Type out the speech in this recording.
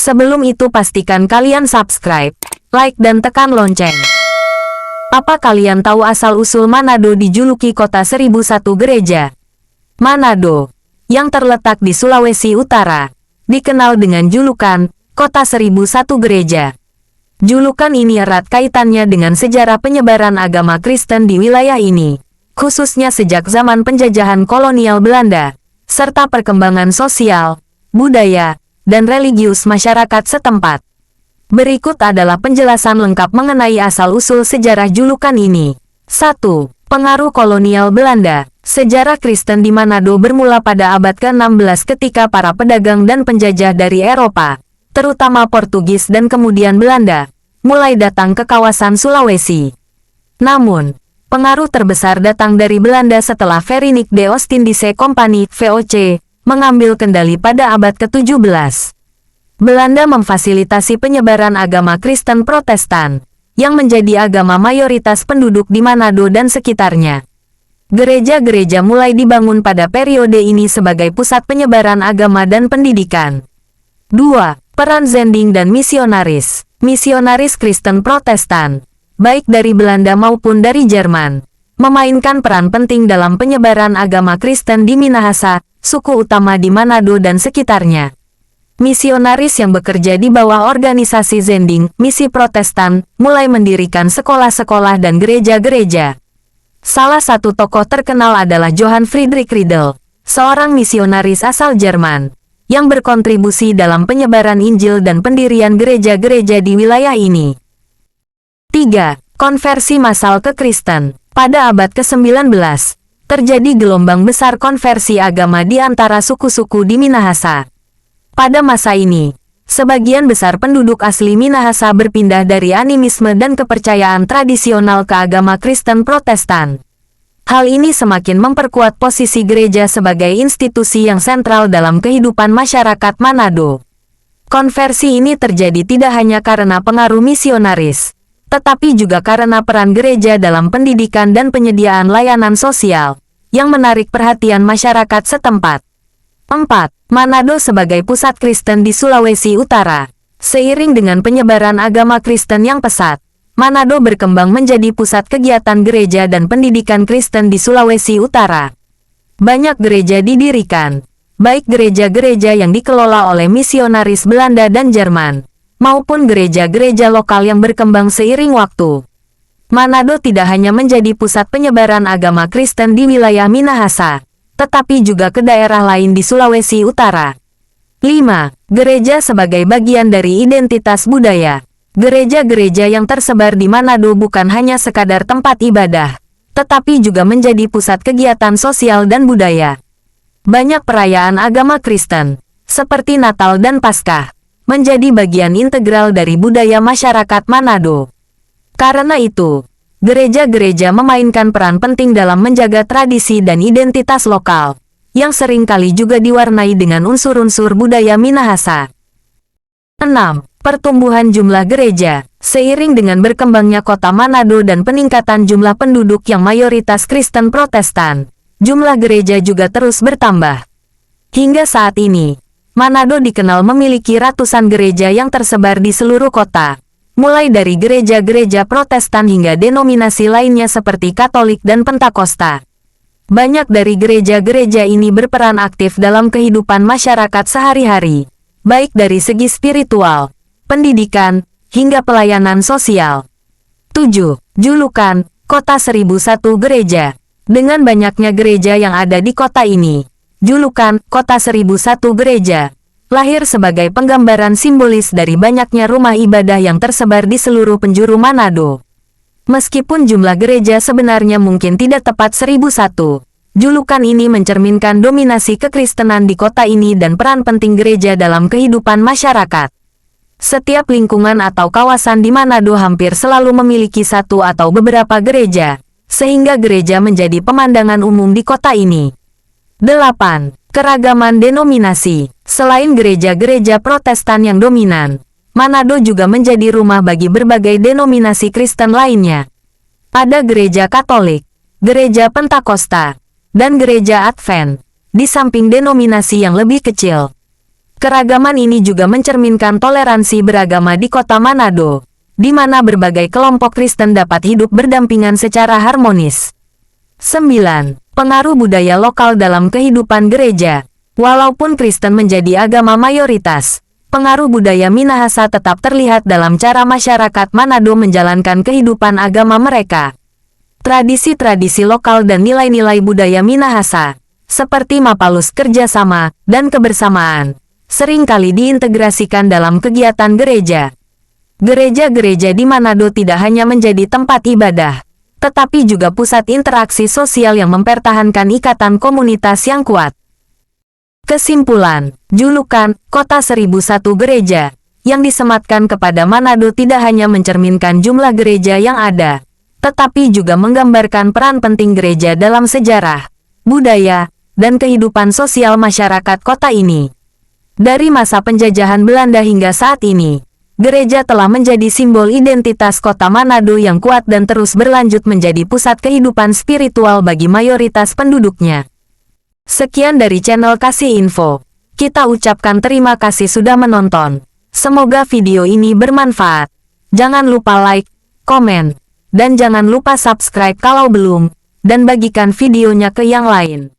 Sebelum itu pastikan kalian subscribe, like dan tekan lonceng. Apa kalian tahu asal-usul Manado dijuluki Kota 1001 Gereja? Manado, yang terletak di Sulawesi Utara, dikenal dengan julukan Kota 1001 Gereja. Julukan ini erat kaitannya dengan sejarah penyebaran agama Kristen di wilayah ini, khususnya sejak zaman penjajahan kolonial Belanda, serta perkembangan sosial, budaya, dan religius masyarakat setempat. Berikut adalah penjelasan lengkap mengenai asal-usul sejarah julukan ini. 1. Pengaruh kolonial Belanda. Sejarah Kristen di Manado bermula pada abad ke-16 ketika para pedagang dan penjajah dari Eropa, terutama Portugis dan kemudian Belanda, mulai datang ke kawasan Sulawesi. Namun, pengaruh terbesar datang dari Belanda setelah Verenigde de Oostindische Compagnie (VOC) mengambil kendali pada abad ke-17. Belanda memfasilitasi penyebaran agama Kristen Protestan, yang menjadi agama mayoritas penduduk di Manado dan sekitarnya. Gereja-gereja mulai dibangun pada periode ini sebagai pusat penyebaran agama dan pendidikan. 2. Peran Zending dan misionaris. Misionaris Kristen Protestan, baik dari Belanda maupun dari Jerman, memainkan peran penting dalam penyebaran agama Kristen di Minahasa, suku utama di Manado dan sekitarnya. Misionaris yang bekerja di bawah organisasi Zending, Misi Protestan, mulai mendirikan sekolah-sekolah dan gereja-gereja. Salah satu tokoh terkenal adalah Johann Friedrich Riedel, seorang misionaris asal Jerman, yang berkontribusi dalam penyebaran Injil dan pendirian gereja-gereja di wilayah ini. 3. Konversi massal ke Kristen. Pada abad ke-19, terjadi gelombang besar konversi agama di antara suku-suku di Minahasa. Pada masa ini, sebagian besar penduduk asli Minahasa berpindah dari animisme dan kepercayaan tradisional ke agama Kristen Protestan. Hal ini semakin memperkuat posisi gereja sebagai institusi yang sentral dalam kehidupan masyarakat Manado. Konversi ini terjadi tidak hanya karena pengaruh misionaris, tetapi juga karena peran gereja dalam pendidikan dan penyediaan layanan sosial, yang menarik perhatian masyarakat setempat. 4. Manado sebagai pusat Kristen di Sulawesi Utara. Seiring dengan penyebaran agama Kristen yang pesat, Manado berkembang menjadi pusat kegiatan gereja dan pendidikan Kristen di Sulawesi Utara. Banyak gereja didirikan, baik gereja-gereja yang dikelola oleh misionaris Belanda dan Jerman, maupun gereja-gereja lokal yang berkembang seiring waktu. Manado tidak hanya menjadi pusat penyebaran agama Kristen di wilayah Minahasa, tetapi juga ke daerah lain di Sulawesi Utara. 5. Gereja sebagai bagian dari identitas budaya. Gereja-gereja yang tersebar di Manado bukan hanya sekadar tempat ibadah, tetapi juga menjadi pusat kegiatan sosial dan budaya. Banyak perayaan agama Kristen, seperti Natal dan Paskah, menjadi bagian integral dari budaya masyarakat Manado. Karena itu, gereja-gereja memainkan peran penting dalam menjaga tradisi dan identitas lokal, yang seringkali juga diwarnai dengan unsur-unsur budaya Minahasa. 6. Pertumbuhan jumlah gereja. Seiring dengan berkembangnya kota Manado dan peningkatan jumlah penduduk yang mayoritas Kristen Protestan, jumlah gereja juga terus bertambah. Hingga saat ini, Manado dikenal memiliki ratusan gereja yang tersebar di seluruh kota, mulai dari gereja-gereja Protestan hingga denominasi lainnya seperti Katolik dan Pentakosta. Banyak dari gereja-gereja ini berperan aktif dalam kehidupan masyarakat sehari-hari, baik dari segi spiritual, pendidikan, hingga pelayanan sosial. 7. Julukan, Kota 1001 Gereja. Dengan banyaknya gereja yang ada di kota ini, julukan, Kota 1001 Gereja, lahir sebagai penggambaran simbolis dari banyaknya rumah ibadah yang tersebar di seluruh penjuru Manado. Meskipun jumlah gereja sebenarnya mungkin tidak tepat 1001, julukan ini mencerminkan dominasi kekristenan di kota ini dan peran penting gereja dalam kehidupan masyarakat. Setiap lingkungan atau kawasan di Manado hampir selalu memiliki satu atau beberapa gereja, sehingga gereja menjadi pemandangan umum di kota ini. 8. Keragaman denominasi. Selain gereja-gereja Protestan yang dominan, Manado juga menjadi rumah bagi berbagai denominasi Kristen lainnya. Ada gereja Katolik, gereja Pentakosta, dan gereja Advent, di samping denominasi yang lebih kecil. Keragaman ini juga mencerminkan toleransi beragama di kota Manado, di mana berbagai kelompok Kristen dapat hidup berdampingan secara harmonis. 9. Pengaruh budaya lokal dalam kehidupan gereja. Walaupun Kristen menjadi agama mayoritas, pengaruh budaya Minahasa tetap terlihat dalam cara masyarakat Manado menjalankan kehidupan agama mereka. Tradisi-tradisi lokal dan nilai-nilai budaya Minahasa, seperti Mapalus kerjasama dan kebersamaan, seringkali diintegrasikan dalam kegiatan gereja. Gereja-gereja di Manado tidak hanya menjadi tempat ibadah, tetapi juga pusat interaksi sosial yang mempertahankan ikatan komunitas yang kuat. Kesimpulan, julukan Kota 1001 Gereja yang disematkan kepada Manado tidak hanya mencerminkan jumlah gereja yang ada, tetapi juga menggambarkan peran penting gereja dalam sejarah, budaya, dan kehidupan sosial masyarakat kota ini. Dari masa penjajahan Belanda hingga saat ini, gereja telah menjadi simbol identitas kota Manado yang kuat dan terus berlanjut menjadi pusat kehidupan spiritual bagi mayoritas penduduknya. Sekian dari channel Kasih Info. Kita ucapkan terima kasih sudah menonton. Semoga video ini bermanfaat. Jangan lupa like, komen, dan jangan lupa subscribe kalau belum, dan bagikan videonya ke yang lain.